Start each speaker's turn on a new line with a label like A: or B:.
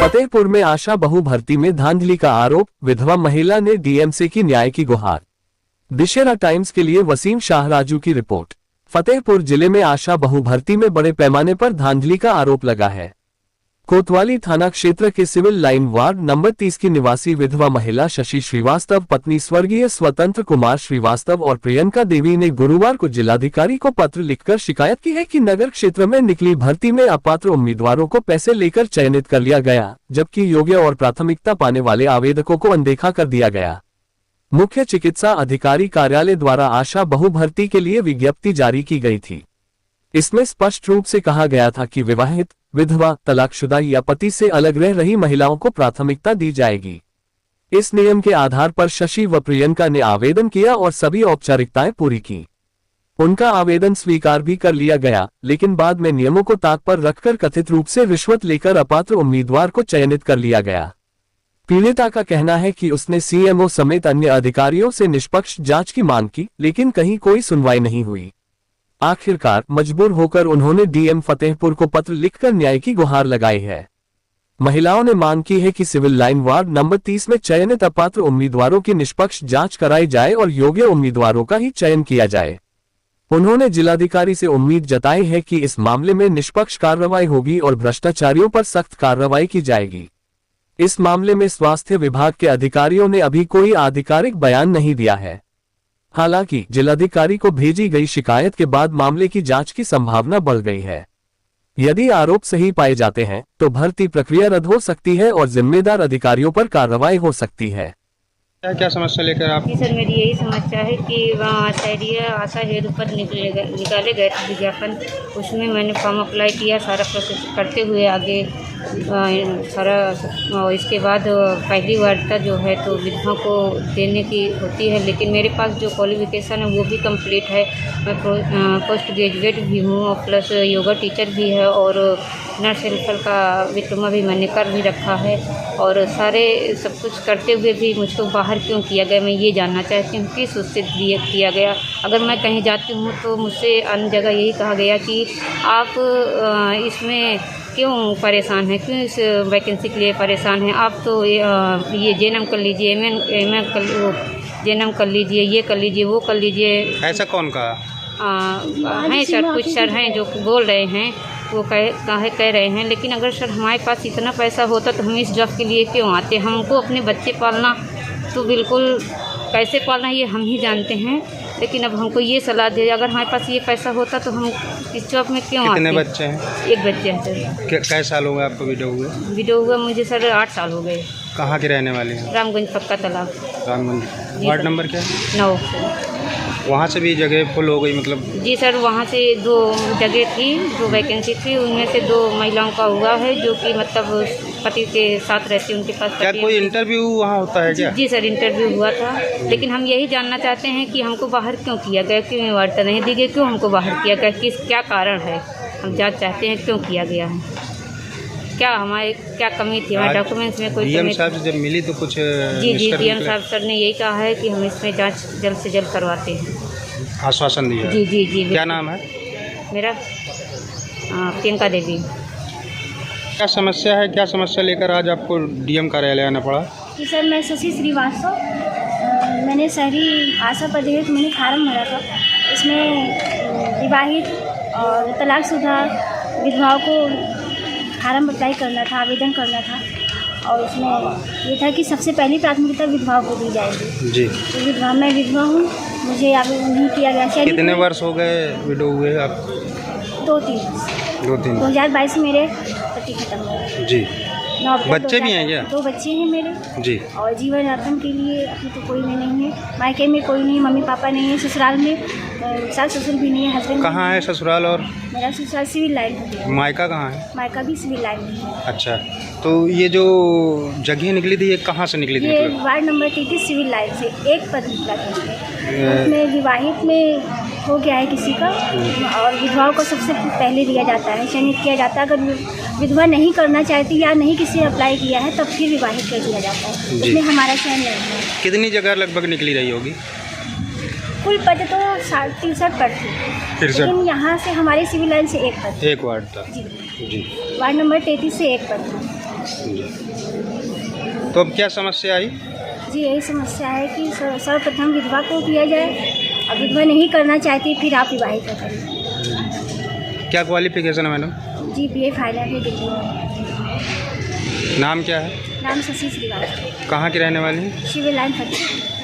A: फतेहपुर में आशा बहु भर्ती में धांधली का आरोप, विधवा महिला ने डीएम से की न्याय की गुहार। दशहरा टाइम्स के लिए वसीम शाहराजू की रिपोर्ट। फतेहपुर जिले में आशा बहु भर्ती में बड़े पैमाने पर धांधली का आरोप लगा है। कोतवाली थाना क्षेत्र के सिविल लाइन वार्ड नंबर 30 की निवासी विधवा महिला शशि श्रीवास्तव पत्नी स्वर्गीय स्वतंत्र कुमार श्रीवास्तव और प्रियंका देवी ने गुरुवार को जिलाधिकारी को पत्र लिखकर शिकायत की है कि नगर क्षेत्र में निकली भर्ती में अपात्र उम्मीदवारों को पैसे लेकर चयनित कर लिया गया, जबकि योग्य और प्राथमिकता पाने वाले आवेदकों को अनदेखा कर दिया गया। मुख्य चिकित्सा अधिकारी कार्यालय द्वारा आशा बहु भर्ती के लिए विज्ञप्ति जारी की गई थी। इसमें स्पष्ट रूप से कहा गया था कि विवाहित, विधवा, तलाकशुदा या पति से अलग रह रही महिलाओं को प्राथमिकता दी जाएगी। इस नियम के आधार पर शशि व प्रियंका ने आवेदन किया और सभी औपचारिकताएं पूरी की। उनका आवेदन स्वीकार भी कर लिया गया, लेकिन बाद में नियमों को ताक पर रखकर कथित रूप से रिश्वत लेकर अपात्र उम्मीदवार को चयनित कर लिया गया। पीड़िता का कहना है कि उसने सीएमओ समेत अन्य अधिकारियों से निष्पक्ष जांच की मांग की, लेकिन कहीं कोई सुनवाई नहीं हुई। आखिरकार मजबूर होकर उन्होंने डीएम फतेहपुर को पत्र लिखकर न्याय की गुहार लगाई है। महिलाओं ने मांग की है कि सिविल लाइन वार्ड नंबर 30 में चयनित अपात्र उम्मीदवारों की निष्पक्ष जांच कराई जाए और योग्य उम्मीदवारों का ही चयन किया जाए। उन्होंने जिलाधिकारी से उम्मीद जताई है कि इस मामले में निष्पक्ष कार्रवाई होगी और भ्रष्टाचारियों पर सख्त कार्रवाई की जाएगी। इस मामले में स्वास्थ्य विभाग के अधिकारियों ने अभी कोई आधिकारिक बयान नहीं दिया है। हालांकि जिलाधिकारी को भेजी गई शिकायत के बाद मामले की जांच की संभावना बढ़ गई है। यदि आरोप सही पाए जाते हैं तो भर्ती प्रक्रिया रद्द हो सकती है और जिम्मेदार अधिकारियों पर कार्रवाई हो सकती है।
B: क्या समस्या लेकर आप?
C: जी सर, मेरी यही समस्या है कि वहाँ शहरिया आशा हेतु पर निकाले गए थे विज्ञापन, उसमें मैंने फॉर्म अप्लाई किया, सारा प्रोसेस करते हुए आगे सारा इसके बाद पहली वार्ता जो है तो विधवा को देने की होती है, लेकिन मेरे पास जो क्वालिफिकेशन है वो भी कंप्लीट है। मैं पोस्ट ग्रेजुएट भी हूँ और प्लस योगा टीचर भी है और नर्स हेल्पर का डिप्लोमा भी मैंने कर भी रखा है। और सारे सब कुछ करते हुए भी मुझको बाहर क्यों किया गया, मैं ये जानना चाहती हूँ किस उससे किया गया। अगर मैं कहीं जाती हूँ तो मुझसे अन्य जगह यही कहा गया कि आप इसमें क्यों परेशान हैं, क्यों इस वैकेंसी के लिए परेशान हैं, आप तो ये जेएनएम कर लीजिए, एमएम जेएनएम कर लीजिए, ये कर लीजिए, वो कर लीजिए।
B: ऐसा कौन कहा?
C: हैं सर, कुछ सर हैं जो बोल रहे हैं, वो कह रहे हैं। लेकिन अगर सर हमारे पास इतना पैसा होता तो हम इस जॉब के लिए क्यों आते। हमको अपने बच्चे पालना तो बिल्कुल कैसे पालना ये हम ही जानते हैं, लेकिन अब हमको ये सलाह दे, अगर हमारे पास ये पैसा होता तो हम इस जॉब में क्यों आते।
B: कितने बच्चे हैं?
C: एक बच्चे हैं सर।
B: कै साल हो गए आपको विडो हुए?
C: विडो हुआ मुझे सर 8 साल हो गए।
B: कहाँ के रहने वाले हैं?
C: रामगंज पक्का तालाब।
B: रामगंज। वार्ड नंबर क्या है?
C: 9।
B: वहाँ से भी जगह फुल हो गई मतलब?
C: जी सर, वहाँ से 2 जगह थी, 2 वैकेंसी थी, उनमें से 2 महिलाओं का हुआ है जो कि मतलब पति के साथ रहती, उनके पास।
B: क्या कोई इंटरव्यू वहाँ होता है क्या?
C: जी सर, इंटरव्यू हुआ था, लेकिन हम यही जानना चाहते हैं कि हमको बाहर क्यों किया गया, क्यों वार्ता नहीं दी गई, क्यों हमको बाहर किया गया, क्या कारण है, हम जांच चाहते हैं क्यों किया गया है, क्या हमारे क्या कमी थी, हमारे डॉक्यूमेंट्स में कोई
B: डीएम साहब से जब मिली तो कुछ?
C: जी डीएम साहब सर ने यही कहा है कि हम इसमें जांच जल्द से जल्द करवाते हैं।
B: आश्वासन दिया?
C: जी।
B: क्या नाम है?
C: मेरा प्रियंका देवी।
B: क्या समस्या है, क्या समस्या लेकर आज आपको डीएम कार्यालय आना पड़ा?
D: जी सर, मैं शशि श्रीवास्तव, मैंने शहरी आशा पर देख मैंने फार्म भरा था। इसमें विवाहित और तलाकशुदा विधवाओं को फार्म अप्लाई करना था, आवेदन करना था, और उसमें ये था कि सबसे पहली प्राथमिकता विधवाओं को दी जाएगी। जी। तो मैं विधवा हूँ, मुझे आवेदन नहीं किया गया।
B: कितने वर्ष हो गए विडो हुए आप?
D: 2-3।
B: 2022
D: में मेरे पति खत्म हुए।
B: जी। बच्चे भी हैं क्या?
D: 2 बच्चे हैं मेरे। जी। और जीवन यापन के लिए अभी तो कोई नहीं है, मायके में कोई नहीं, मम्मी पापा नहीं है, ससुराल में सास ससुर भी नहीं है, हस्बैंड।
B: कहाँ है ससुराल? और
D: मेरा ससुराल सिविल लाइन है।
B: मायका कहाँ है?
D: मायका भी सिविल लाइन में है।
B: अच्छा, तो ये जो जगह निकली थी ये कहाँ से निकली थी?
D: ये वार्ड नंबर 33 सिविल लाइन से एक पद निकला था। उसमें विवाहित में हो गया है किसी का, और विधवाओं को सबसे पहले दिया जाता है, चयनित किया जाता है। अगर विधवा नहीं करना चाहती या नहीं किसी ने अप्लाई किया है तब फिर विवाहित कर दिया जाता है। उसमें हमारा चयन नहीं है।
B: कितनी जगह लगभग निकली रही होगी?
D: कुल पद तो 63 पद थे, लेकिन यहाँ से हमारे सिविल लाइन से एक पद,
B: एक वार्ड था।
D: जी। वार्ड नंबर 33 से एक पद था।
B: तो अब क्या समस्या आई?
D: जी यही समस्या है कि सर्वप्रथम विधवा को किया जाए और विधवा नहीं करना चाहती फिर आप विवाहित करें।
B: क्या क्वालिफिकेशन है मैडम?
D: जी BA फाइनल है दिल्ली में।
B: नाम क्या है?
D: नाम शशि श्रीवास्तव,
B: कहाँ की रहने वाली हैं?
D: शिविर लाइन फतेहपुर।